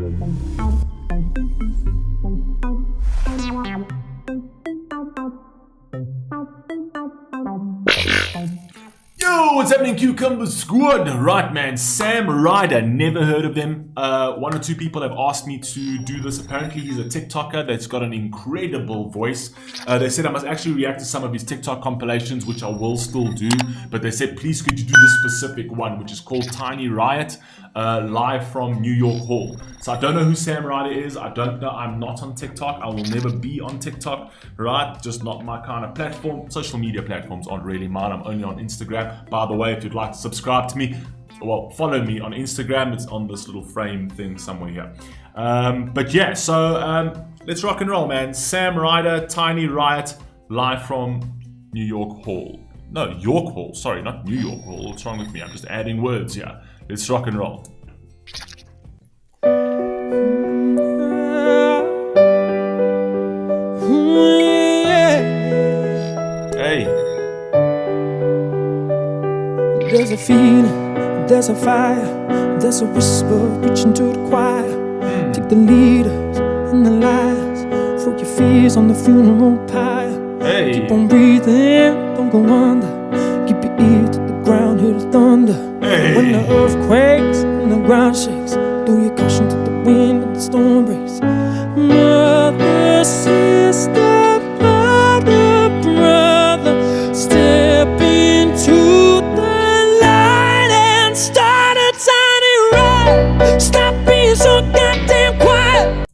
Yo, what's happening, Cucumber Squad? Right, man, Sam Ryder, never heard of them. One or two people have asked me to do this. Apparently, he's a TikToker that's got an incredible voice. They said I must actually react to some of his TikTok compilations, which I will still do. But they said, please could you do this specific one, which is called Tiny Riot, live from New York Hall. So I don't know who Sam Ryder is. I don't know. I'm not on TikTok. I will never be on TikTok, right? Just not my kind of platform. Social media platforms aren't really mine. I'm only on Instagram. By the way, if you'd like to subscribe to me, well, follow me on Instagram. It's on this little frame thing somewhere here. But yeah, so let's rock and roll, man. Sam Ryder, Tiny Riot, live from New York Hall. No, York Hall. Sorry, not New York Hall. What's wrong with me? I'm just adding words here. Let's rock and roll. Hey. There's a feeling, there's a fire, there's a whisper reaching to the choir. Take the leaders and the liars, throw your fears on the funeral pyre. Hey. Keep on breathing, don't go under. Keep your ear to the ground, hear the thunder. Hey. When the earth quakes and the ground shakes, throw your caution to the wind and the storm breaks. Mother, sister, father, brother, step into the light and start a tiny riot. Stop being so goddamn quiet.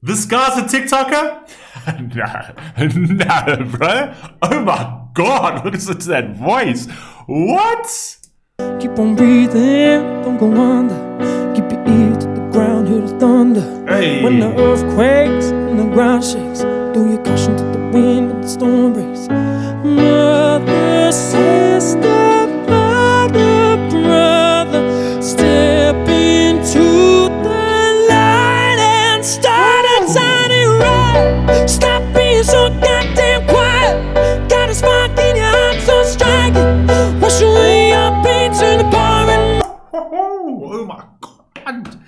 This guy's a TikToker? Nah, bro. Oh my God, listen to that voice. What? Keep on breathing, don't go under. Keep your ear to the ground, hear the thunder. Hey. When the earth quakes and the ground shakes, throw your caution to the wind and the storm breaks. Mother, sister, father, brother, step into the light and start a tiny riot. Stop being so goddamn quiet. Got a spark in your heart so striking. Wash away your pain, turn the bar and Oh my God.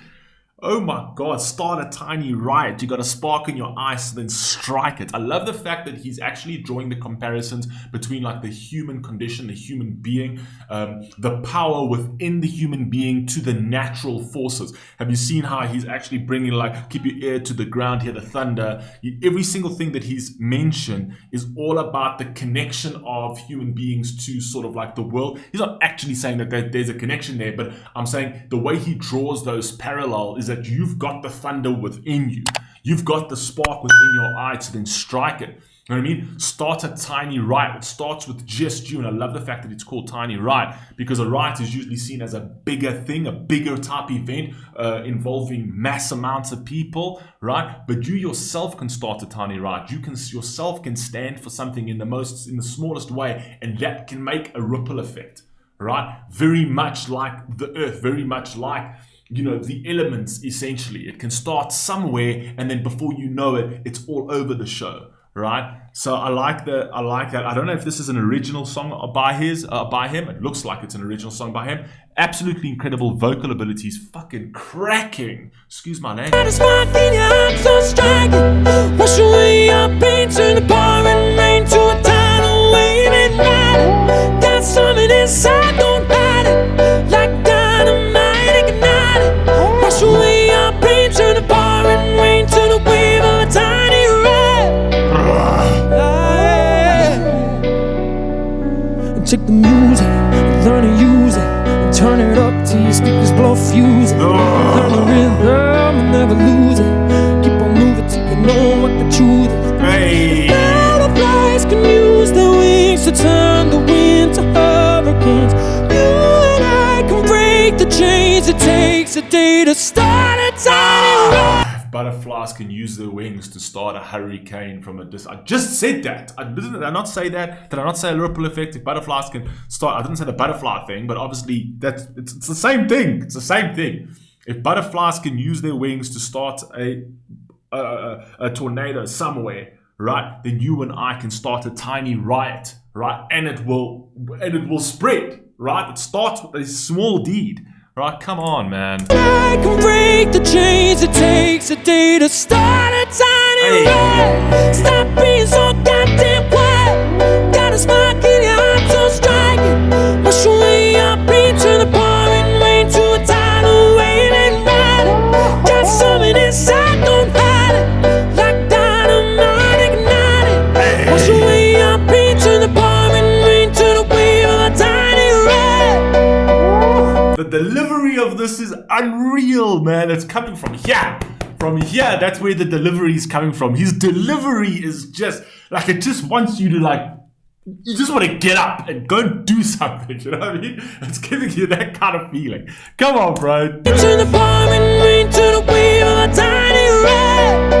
Oh my God, start a tiny riot. You got a spark in your eye, so then strike it. I love the fact that he's actually drawing the comparisons between like the human condition, the human being, the power within the human being to the natural forces. Have you seen how he's actually bringing like, keep your ear to the ground, hear the thunder. Every single thing that he's mentioned is all about the connection of human beings to sort of like the world. He's not actually saying that there's a connection there, but I'm saying the way he draws those parallels is that you've got the thunder within you. You've got the spark within your eye to then strike it. You know what I mean? Start a tiny riot. It starts with just you. And I love the fact that it's called Tiny Riot, because a riot is usually seen as a bigger thing, a bigger type event involving mass amounts of people, right? But you yourself can start a tiny riot. You can yourself can stand for something in the smallest way, and that can make a ripple effect, right? Very much like the earth, very much like, you know, the elements. Essentially, it can start somewhere, and then before you know it, it's all over the show, right? So I like that. I don't know if this is an original song by him. It looks like it's an original song by him. Absolutely incredible vocal abilities, fucking cracking. Excuse my language. got a spark in your heart so striking. Wash away your pain, turn the pouring rain to a tidal wave and ride it. Got something inside, don't hide it. Like dynamite, ignite it. Wash away your pain, turn the pouring rain to the wave of a tiny riot. Take the music, learn to use it, turn it up till your speakers blow fuse it. Learn the rhythm and never lose it. Keep on moving till you know what the truth is. Hey. Butterflies can use their wings to turn the wind to hurricanes. You and I can break the chains. It takes a day to start a tiny riot. Butterflies can use their wings to start a hurricane from a distance. I just said that. Did I not say that? Did I not say a ripple effect? If butterflies can start, I didn't say the butterfly thing, but obviously it's the same thing. It's the same thing. If butterflies can use their wings to start a tornado somewhere, right? Then you and I can start a tiny riot, right? And it will spread, right? It starts with a small deed, right? Come on, man. I can break the chains. It takes a day to start a tiny riot. Stop being so goddamn quiet. Got a spark in your heart, so strike it. Wash away your pain, turn the pouring rain to a tidal wave and ride it. Got something inside, don't hide it. Like dynamite, ignite it. Wash away your pain, turn the pouring rain to the wave of a tiny riot. The delivery of this is unreal, man. It's coming from here. From here, that's where the delivery is coming from. His delivery is just like, it just wants you to like, you just want to get up and go and do something, you know what I mean? It's giving you that kind of feeling. Come on, bro. Turn the pouring rain to the wave of a tiny riot.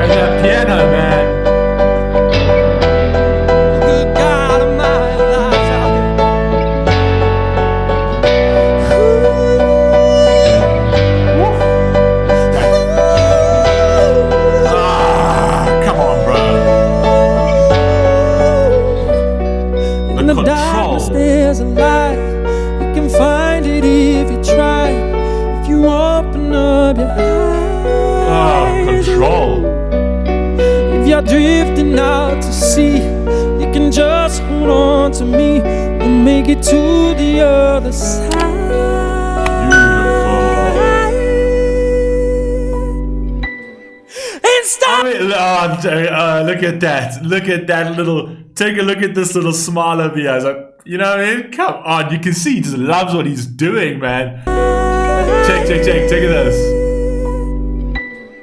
And that piano, man. Good God of my life. Come on, bro. In the darkness there's a light. You can find it if you try. If you open up your eyes. Control. If you're drifting out to sea, you can just hold on to me. We'll make it to the other side. And stop. Look at that. Look at that little. Take a look at this little smile over here. It's like, you know what I mean? Come on. You can see he just loves what he's doing, man. Check. Take this.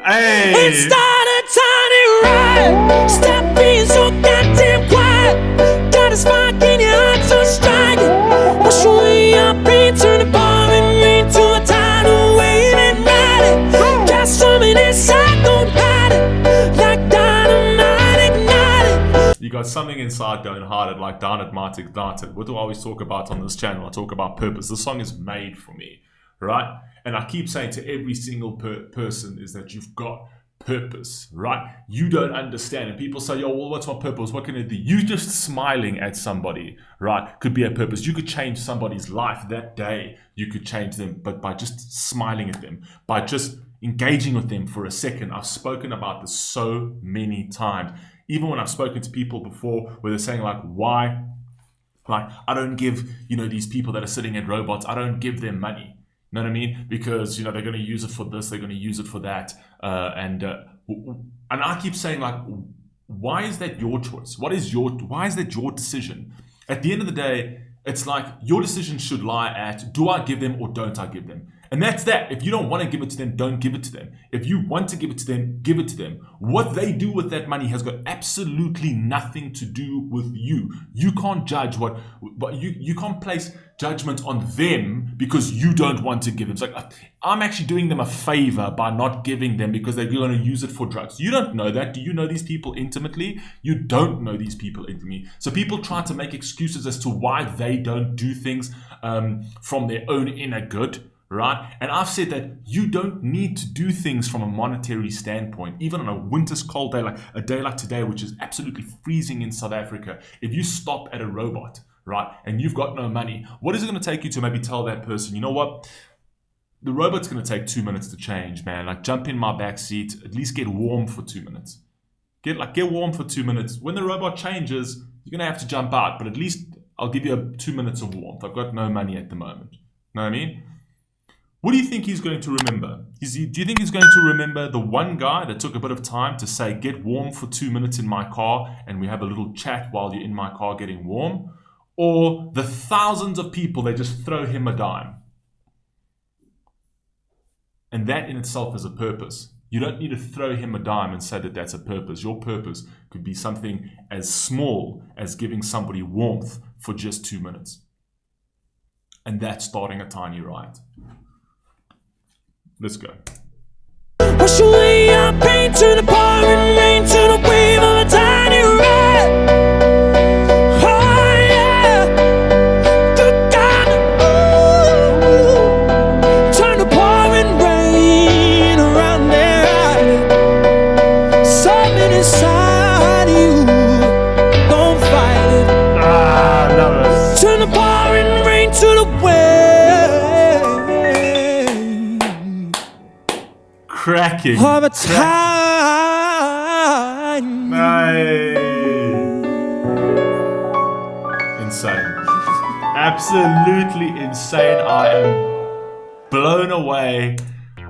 Hey. And start a tiny riot. Stop being so goddamn quiet. Got a spark in your heart, so strike it. Wash away your pain, turn the pouring rain to a tidal wave and ride it. Got something inside, don't hide it. Like dynamite, ignite it. You got something inside going hard at like down at Martin Ignited. What do I always talk about on this channel? I talk about purpose. This song is made for me, right? And I keep saying to every single person is that you've got purpose, right? You don't understand. And people say, yo, well, what's my purpose? What can I do? You just smiling at somebody, right, could be a purpose. You could change somebody's life that day. You could change them, but by just smiling at them, by just engaging with them for a second. I've spoken about this so many times. Even when I've spoken to people before where they're saying like, why? Like, I don't give, these people that are sitting at robots, I don't give them money. You know what I mean? Because, they're going to use it for this, they're going to use it for that. And I keep saying like, why is that your choice? Why is that your decision? At the end of the day, it's like your decision should lie at, do I give them or don't I give them? And that's that. If you don't want to give it to them, don't give it to them. If you want to give it to them, give it to them. What they do with that money has got absolutely nothing to do with you. You can't judge you can't place judgment on them because you don't want to give them. It's like, I'm actually doing them a favor by not giving them because they're going to use it for drugs. You don't know that. Do you know these people intimately? You don't know these people intimately. So people try to make excuses as to why they don't do things from their own inner good. Right? And I've said that you don't need to do things from a monetary standpoint, even on a winter's cold day, like a day like today, which is absolutely freezing in South Africa. If you stop at a robot, right, and you've got no money, what is it going to take you to maybe tell that person, you know what? The robot's going to take 2 minutes to change, man. Like, jump in my back seat, at least get warm for 2 minutes. Get warm for 2 minutes. When the robot changes, you're going to have to jump out, but at least I'll give you 2 minutes of warmth. I've got no money at the moment. Know what I mean? What do you think he's going to remember? Do you think he's going to remember the one guy that took a bit of time to say, get warm for 2 minutes in my car and we have a little chat while you're in my car getting warm? Or the thousands of people that just throw him a dime? And that in itself is a purpose. You don't need to throw him a dime and say that that's a purpose. Your purpose could be something as small as giving somebody warmth for just 2 minutes. And that's starting a tiny riot. Let's go. Wash away your pain, turn the pouring rain to the wave of a tiny riot. Oh yeah, good God, turn the pouring rain around there. Something inside you, don't Cracking. of a time. Insane. Absolutely insane. I am blown away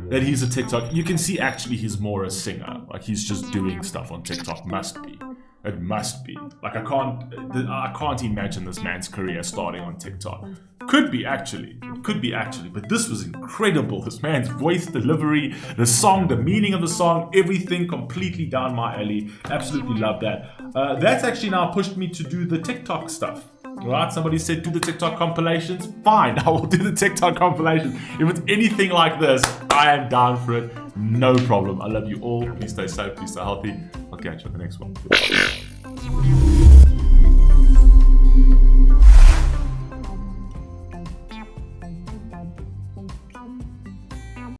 that he's a TikTok. You can see actually he's more a singer. Like he's just doing stuff on TikTok. Must be. It must be. Like I can't imagine this man's career starting on TikTok. Could be actually. It could be actually. But this was incredible. This man's voice delivery, the song, the meaning of the song, everything completely down my alley. Absolutely love that. That's actually now pushed me to do the TikTok stuff. Right? Somebody said do the TikTok compilations. Fine, I will do the TikTok compilations. If it's anything like this, I am down for it. No problem. I love you all. Please stay safe. Please stay healthy. I'll catch you on the next one.